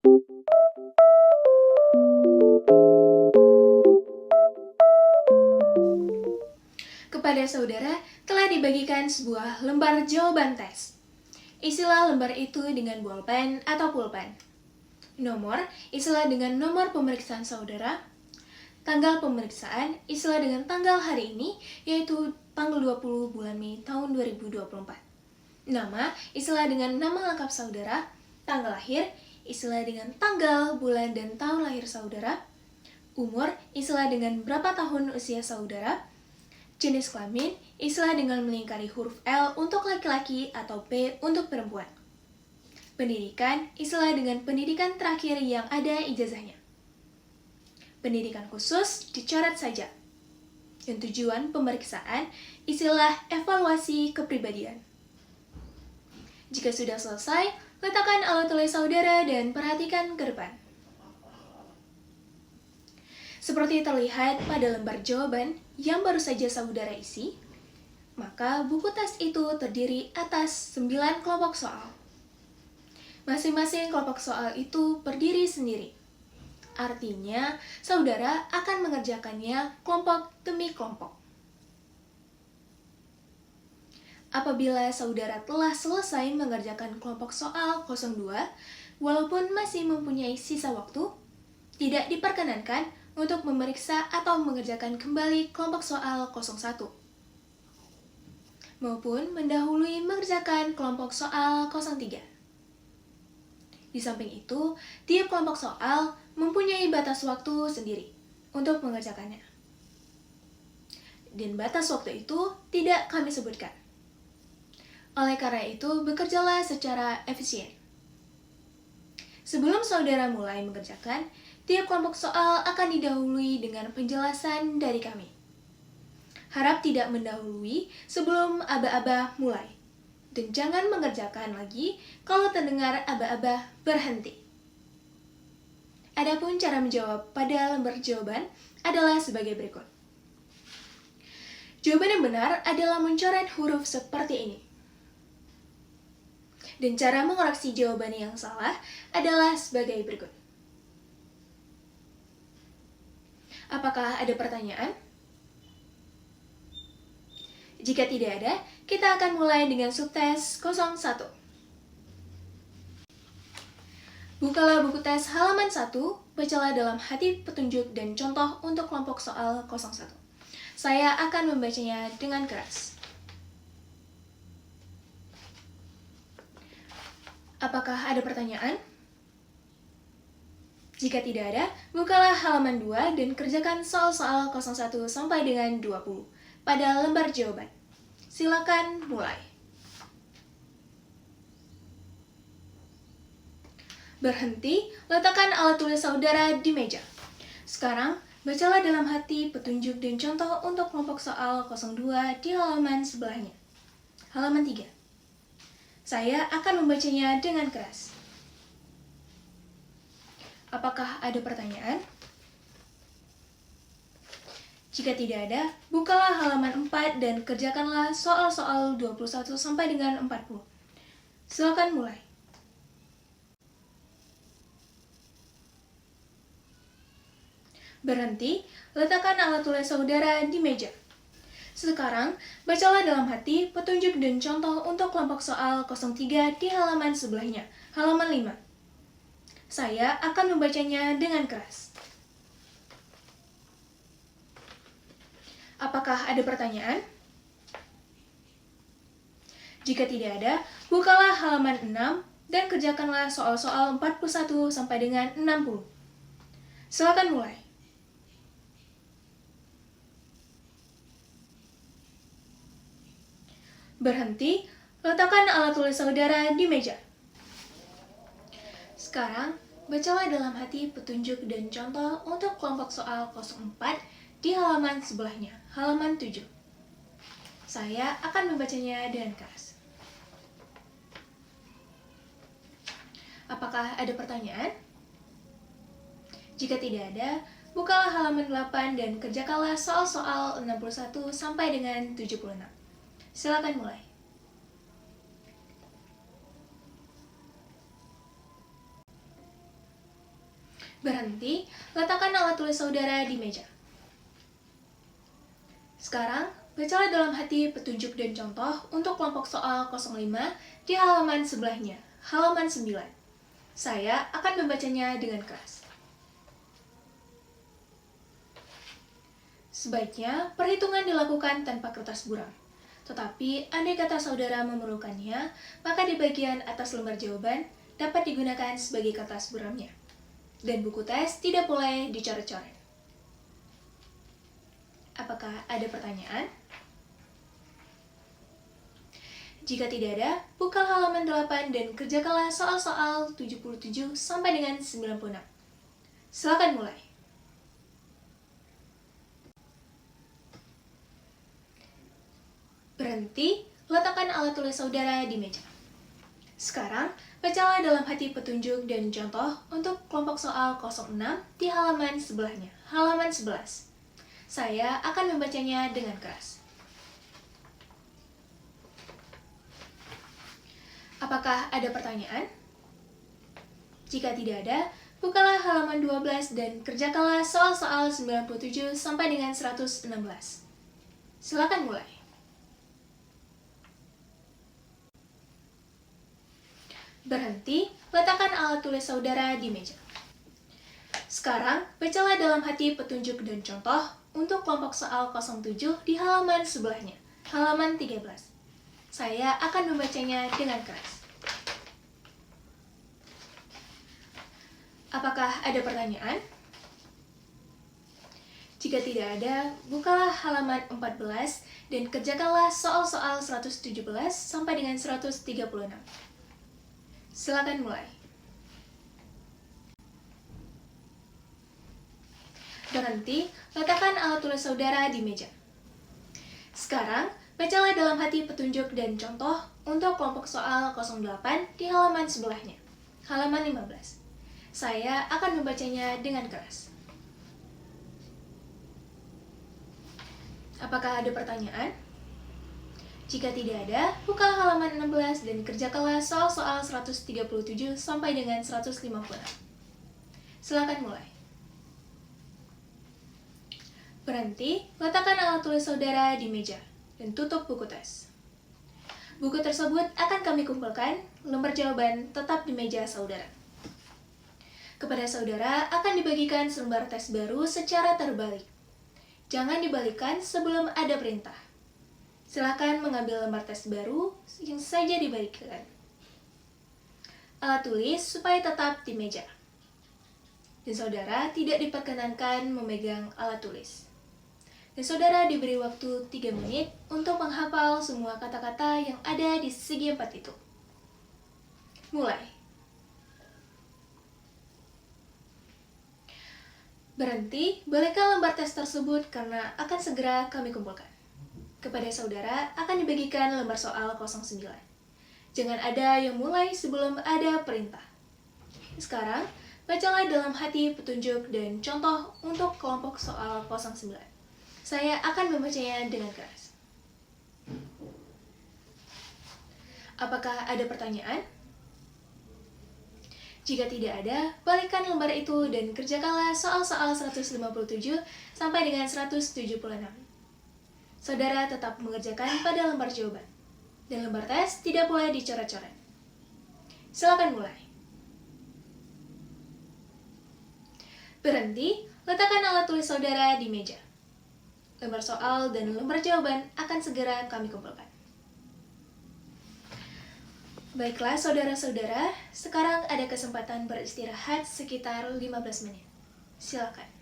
Kepada saudara telah dibagikan sebuah lembar jawaban tes. Isilah lembar itu dengan bolpen atau pulpen. Nomor, isilah dengan nomor pemeriksaan saudara. Tanggal pemeriksaan, isilah dengan tanggal hari ini, yaitu tanggal 20 bulan Mei tahun 2024. Nama, isilah dengan nama lengkap saudara. Tanggal lahir, isilah dengan tanggal, bulan, dan tahun lahir saudara. Umur, isilah dengan berapa tahun usia saudara. Jenis kelamin, isilah dengan melingkari huruf L untuk laki-laki atau P untuk perempuan. Pendidikan, isilah dengan pendidikan terakhir yang ada ijazahnya. Pendidikan khusus, dicoret saja. Dan tujuan pemeriksaan, isilah evaluasi kepribadian. Jika sudah selesai, letakkan alat tulis saudara dan perhatikan ke depan. Seperti terlihat pada lembar jawaban yang baru saja saudara isi, maka buku tes itu terdiri atas 9 kelompok soal. Masing-masing kelompok soal itu berdiri sendiri. Artinya, saudara akan mengerjakannya kelompok demi kelompok. Apabila saudara telah selesai mengerjakan kelompok soal 02, walaupun masih mempunyai sisa waktu, tidak diperkenankan untuk memeriksa atau mengerjakan kembali kelompok soal 01, maupun mendahului mengerjakan kelompok soal 03. Di samping itu, tiap kelompok soal mempunyai batas waktu sendiri untuk mengerjakannya. Dan batas waktu itu tidak kami sebutkan. Oleh karena itu, bekerjalah secara efisien. Sebelum saudara mulai mengerjakan, tiap kelompok soal akan didahului dengan penjelasan dari kami. Harap tidak mendahului sebelum aba-aba mulai. Dan jangan mengerjakan lagi kalau terdengar aba-aba berhenti. Adapun cara menjawab pada lembar jawaban adalah sebagai berikut. Jawaban yang benar adalah mencoret huruf seperti ini. Dan cara mengoreksi jawaban yang salah adalah sebagai berikut. Apakah ada pertanyaan? Jika tidak ada, kita akan mulai dengan subtes 01. Bukalah buku tes halaman 1, bacalah dalam hati petunjuk dan contoh untuk kelompok soal 01. Saya akan membacanya dengan keras. Apakah ada pertanyaan? Jika tidak ada, bukalah halaman 2 dan kerjakan soal-soal 01 sampai dengan 20 pada lembar jawaban. Silakan mulai. Berhenti, letakkan alat tulis saudara di meja. Sekarang, bacalah dalam hati petunjuk dan contoh untuk kelompok soal 02 di halaman sebelahnya. Halaman 3. Saya akan membacanya dengan keras. Apakah ada pertanyaan? Jika tidak ada, bukalah halaman 4 dan kerjakanlah soal-soal 21 sampai dengan 40. Silakan mulai. Berhenti, letakkan alat tulis saudara di meja. Sekarang, bacalah dalam hati petunjuk dan contoh untuk kelompok soal 03 di halaman sebelahnya, halaman 5. Saya akan membacanya dengan keras. Apakah ada pertanyaan? Jika tidak ada, bukalah halaman 6 dan kerjakanlah soal-soal 41 sampai dengan 60. Silakan mulai. Berhenti, letakkan alat tulis saudara di meja. Sekarang, bacalah dalam hati petunjuk dan contoh untuk kelompok soal 04 di halaman sebelahnya, halaman 7. Saya akan membacanya dengan keras. Apakah ada pertanyaan? Jika tidak ada, bukalah halaman 8 dan kerjakanlah soal-soal 61 sampai dengan 76. Silakan mulai. Berhenti, letakkan alat tulis saudara di meja. Sekarang, bacalah dalam hati petunjuk dan contoh untuk kelompok soal 05 di halaman sebelahnya, halaman 9. Saya akan membacanya dengan keras. Sebaiknya perhitungan dilakukan tanpa kertas buram. Tetapi, andai kata saudara memerlukannya, maka di bagian atas lembar jawaban dapat digunakan sebagai kertas buramnya. Dan buku tes tidak boleh dicoret-coret. Apakah ada pertanyaan? Jika tidak ada, buka halaman 8 dan kerjakanlah soal-soal 77 sampai dengan 96. Silakan mulai. Berhenti, letakkan alat tulis saudara di meja. Sekarang, bacalah dalam hati petunjuk dan contoh untuk kelompok soal 06 di halaman sebelahnya, halaman 11. Saya akan membacanya dengan keras. Apakah ada pertanyaan? Jika tidak ada, bukalah halaman 12 dan kerjakanlah soal-soal 97 sampai dengan 116. Silakan mulai. Berhenti, letakkan alat tulis saudara di meja. Sekarang, bacalah dalam hati petunjuk dan contoh untuk kelompok soal 07 di halaman sebelahnya, halaman 13. Saya akan membacanya dengan keras. Apakah ada pertanyaan? Jika tidak ada, bukalah halaman 14 dan kerjakanlah soal-soal 117 sampai dengan 136. Silakan mulai. Berhenti, letakkan alat tulis saudara di meja. Sekarang, bacalah dalam hati petunjuk dan contoh untuk kelompok soal 08 di halaman sebelahnya, halaman 15. Saya akan membacanya dengan keras. Apakah ada pertanyaan? Jika tidak ada, buka halaman 16 dan kerjakanlah soal-soal 137 sampai dengan 156. Silakan mulai. Berhenti, letakkan alat tulis saudara di meja dan tutup buku tes. Buku tersebut akan kami kumpulkan, lembar jawaban tetap di meja saudara. Kepada saudara akan dibagikan selembar tes baru secara terbalik. Jangan dibalikkan sebelum ada perintah. Silakan mengambil lembar tes baru yang saja dibagikan. Alat tulis supaya tetap di meja. Dan saudara tidak diperkenankan memegang alat tulis. Dan saudara diberi waktu 3 menit untuk menghafal semua kata-kata yang ada di segi 4 itu. Mulai. Berhenti, balikkan lembar tes tersebut karena akan segera kami kumpulkan. Kepada saudara akan dibagikan lembar soal 09. Jangan ada yang mulai sebelum ada perintah. Sekarang, bacalah dalam hati petunjuk dan contoh untuk kelompok soal 09. Saya akan membacanya dengan keras. Apakah ada pertanyaan? Jika tidak ada, balikkan lembar itu dan kerjakanlah soal-soal 157 sampai dengan 176. Saudara tetap mengerjakan pada lembar jawaban, dan lembar tes tidak boleh dicoret-coret. Silakan mulai. Berhenti, letakkan alat tulis saudara di meja. Lembar soal dan lembar jawaban akan segera kami kumpulkan. Baiklah saudara-saudara, sekarang ada kesempatan beristirahat sekitar 15 menit. Silakan.